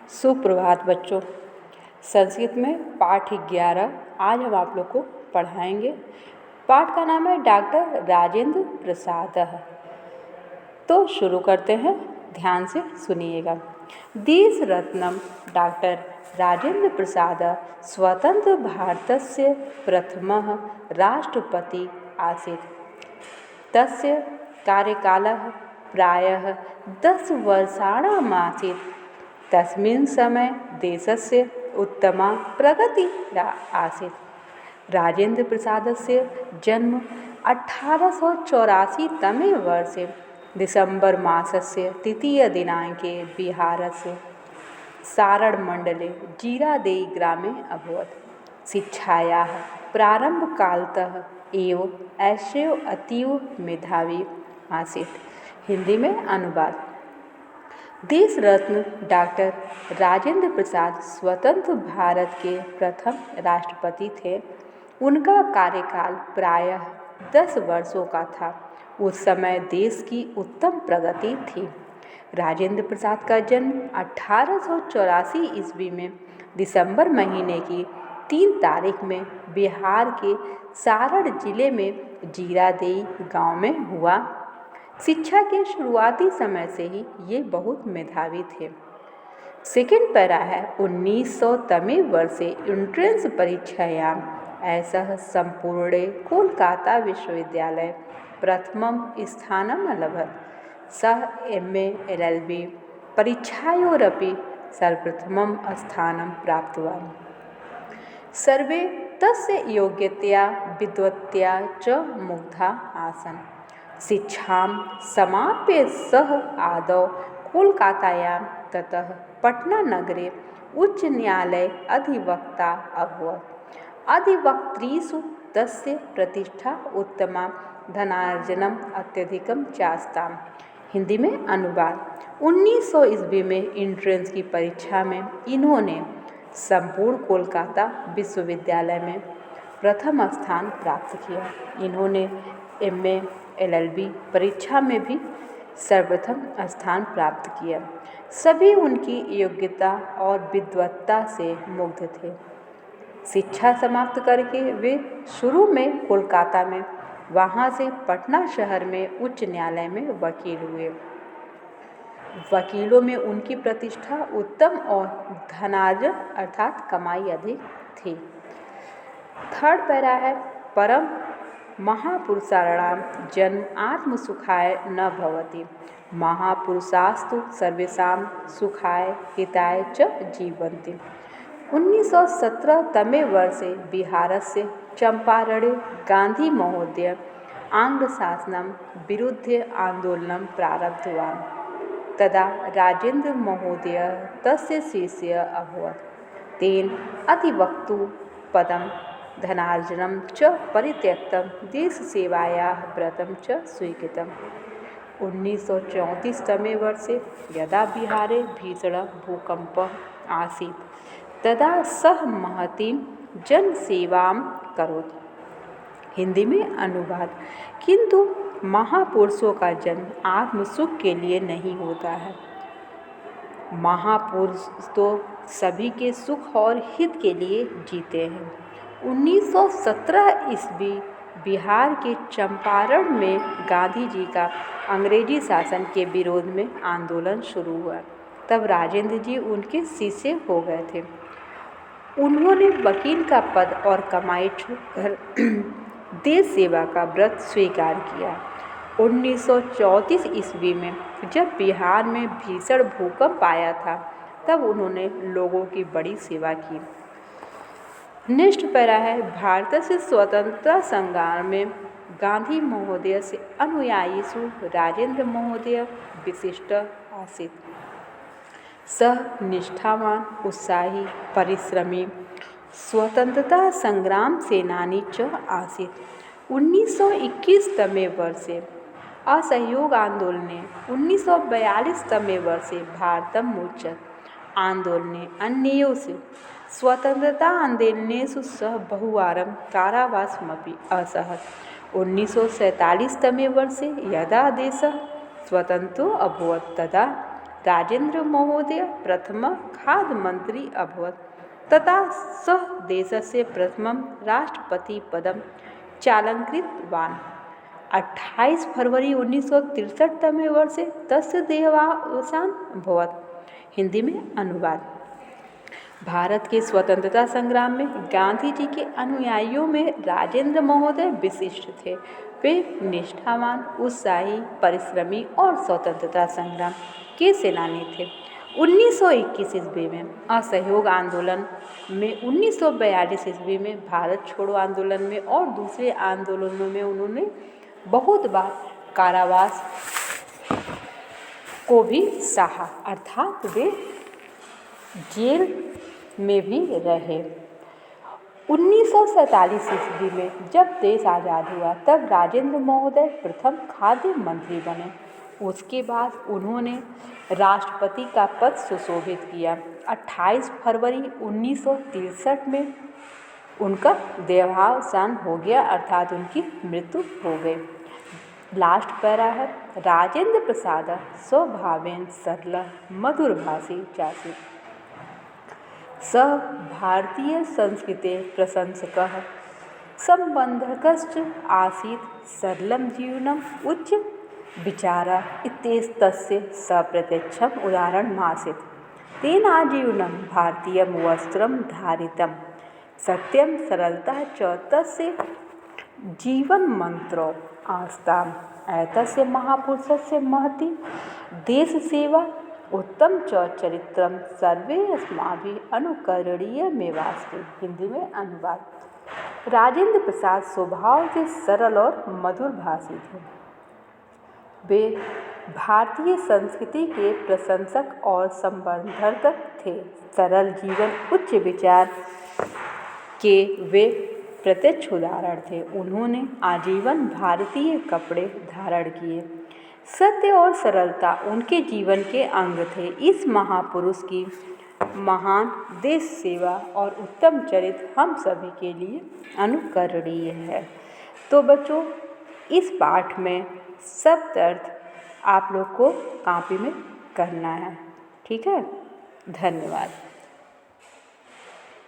सुप्रभात बच्चों। संस्कृत में पाठ 11 आज हम आप लोग को पढ़ाएंगे। पाठ का नाम है डॉक्टर राजेंद्र प्रसाद। तो शुरू करते हैं, ध्यान से सुनिएगा। देश रत्नम डॉक्टर राजेंद्र प्रसाद स्वतंत्र भारतस्य प्रथमः राष्ट्रपति आसीत्। तस्य कार्यकालः प्रायः 10 वर्षाणामासीत्। तस्मिन् समये देशस्य उत्तमा प्रगतिः आसीत्। राजेंद्र प्रसादस्य जन्म 1884 तमे वर्षे दिसम्बर् मासस्य तृतीयदिनाङ्के बिहारस्य सारणमण्डले जीरादेई ग्रामे अभवत्। शिक्षायाः प्रारम्भकालतः एव एषः अतीव मेधावी आसीत्। हिंदी में अनुवाद। देश रत्न डॉक्टर राजेंद्र प्रसाद स्वतंत्र भारत के प्रथम राष्ट्रपति थे। उनका कार्यकाल प्रायः 10 वर्षों का था। उस समय देश की उत्तम प्रगति थी। राजेंद्र प्रसाद का जन्म 1884 ईस्वी में दिसंबर महीने की 3 तारीख में बिहार के सारण जिले में जीरादेई गांव में हुआ। शिक्षा के शुरुआती समय से ही ये बहुत मेधावी थे। सेकेंड पैरा है 1900 तमे वर्षे एंट्रेंस परीक्षायां ऐसः संपूर्णे कोलकाता विश्वविद्यालय प्रथमं स्थानम् अलभत्। सः MA LLB परीक्षायोरपि सर्वप्रथमं स्थानं प्राप्तवान्। सर्वे तस्य योग्यतया विद्वत्या च मुग्धा आसन्। शिक्षां समाप्य सः आदौ कोलकातायां ततः पटनानगरे उच्चन्यायालये अधिवक्ता अभवत्। अधिवक्तृषु तस्य प्रतिष्ठा उत्तमा, धनार्जनम् अत्यधिकं चास्ताम्। हिंदी में अनुवाद। 1900 ईस्वी में एंट्रेंस की परीक्षा में इन्होंने संपूर्ण कोलकाता विश्वविद्यालय में प्रथम स्थान प्राप्त किया। इन्होंने MA LLB परीक्षा में भी सर्वप्रथम स्थान प्राप्त किया। सभी उनकी योग्यता और विद्वत्ता से मुग्ध थे। शिक्षा समाप्त करके वे शुरू में कोलकाता में, वहाँ से पटना शहर में उच्च न्यायालय में वकील हुए। वकीलों में उनकी प्रतिष्ठा उत्तम और धनार्जन अर्थात कमाई अधिक थी। थर्ड पैरा है परम महापुरुषाणां जन्म आत्मसुखाय न भवति। महापुरुषास्तु सर्वेषां सुखाय हिताय च जीवन्ति। 1917 तमे वर्षे बिहारस्य चंपारणे गांधी महोदय आङ्ग्लशासनं विरुध्य आन्दोलनं प्रारब्धवान्। तदा राजेंद्र महोदयः तस्य शिष्यः अभवत्। तेन अधिवक्तुः पदं, धनार्जनं च परित्यक्तं, देशसेवायाः व्रतं च स्वीकृतम्। 1934 तमे वर्षे यदा बिहारे भीषणः भूकम्पः आसीत्, तदा सः महतीं जनसेवां करोत्। हिंदी में अनुवाद। किंतु महापुरुषों का जन्म आत्मसुख के लिए नहीं होता है। महापुरुष तो सभी के सुख और हित के लिए जीते हैं। 1917 ईस्वी बिहार के चंपारण में गांधी जी का अंग्रेजी शासन के विरोध में आंदोलन शुरू हुआ। तब राजेंद्र जी उनके शिष्य हो गए थे। उन्होंने वकील का पद और कमाई छोड़कर देश सेवा का व्रत स्वीकार किया। 1934 ईस्वी में जब बिहार में भीषण भूकंप आया था, तब उन्होंने लोगों की बड़ी सेवा की। नेक्स्ट पैरा है भारत से स्वतंत्रता संग्राम में गांधी महोदय से अनुयायीषु राजेंद्र महोदय विशिष्ट आसीत्। सः निष्ठावान, उत्साही, परिश्रमी, स्वतंत्रता संग्राम सेनानी च आसीत्। 1921 तमे वर्षे असहयोग आंदोलने 1942 तमे वर्षे भारतं मोचत्। आंदोलने अन्येषु स्वतंत्रता आंदोलनेषु सः बहुवारं कारावासमपि असहत्। 1947 तमे वर्षे यदा देशः स्वतन्त्रो अभवत्, तदा राजेन्द्र महोदय प्रथमः खाद्य मंत्री अभवत् तथा सः देशस्य प्रथमं राष्ट्रपतिपदं चालङ्कृतवान्। 28 फरवरी 1963 तमे वर्षे तस्य देहावसानम् अभवत्। हिंदी में अनुवाद। भारत के स्वतंत्रता संग्राम में गांधी जी के अनुयायियों में राजेंद्र महोदय विशिष्ट थे। वे निष्ठावान, उत्साही, परिश्रमी और स्वतंत्रता संग्राम के सेनानी थे। 1921 ईस्वी में असहयोग आंदोलन में, 1942 ईस्वी में भारत छोड़ो आंदोलन में और दूसरे आंदोलनों में उन्होंने बहुत बार कारावास को भी सहा, अर्थात वे जेल में भी रहे। 1947 ईस्वी में जब देश आज़ाद हुआ तब राजेंद्र महोदय प्रथम खाद्य मंत्री बने। उसके बाद उन्होंने राष्ट्रपति का पद सुशोभित किया। 28 फरवरी 1963 में उनका देहावसान हो गया, अर्थात उनकी मृत्यु हो गई। लास्ट पैरा है, राजेंद्र प्रसाद स्वभावेन सरल मधुरभाषी चासी स भारतीय संस्कृते प्रशंसकः संबंधकश्च आसीत् सरलं जीवनम् उच्च विचारः इत्येतस्य सप्रत्यक्षम् उदाहरणमासीत्। तेन आजीवनं भारतीयं वस्त्रं धारितं, सत्यं सरलता च तस्य जीवनमन्त्रो आस्ताम्। एतस्य महापुरुषस्य महती देशसेवा उत्तम च चरित्रम सर्वे अस्माभिः अनुकरणीयमेवास्ति। हिंदी में अनुवाद। राजेंद्र प्रसाद स्वभाव से सरल और मधुर भाषी थे। वे भारतीय संस्कृति के प्रशंसक और संवर्धक थे। सरल जीवन, उच्च विचार के वे प्रत्यक्ष उदाहरण थे। उन्होंने आजीवन भारतीय कपड़े धारण किए। सत्य और सरलता उनके जीवन के अंग थे। इस महापुरुष की महान देश सेवा और उत्तम चरित्र हम सभी के लिए अनुकरणीय है। तो बच्चों, इस पाठ में शब्द अर्थ आप लोग को कॉपी में करना है, ठीक है। धन्यवाद।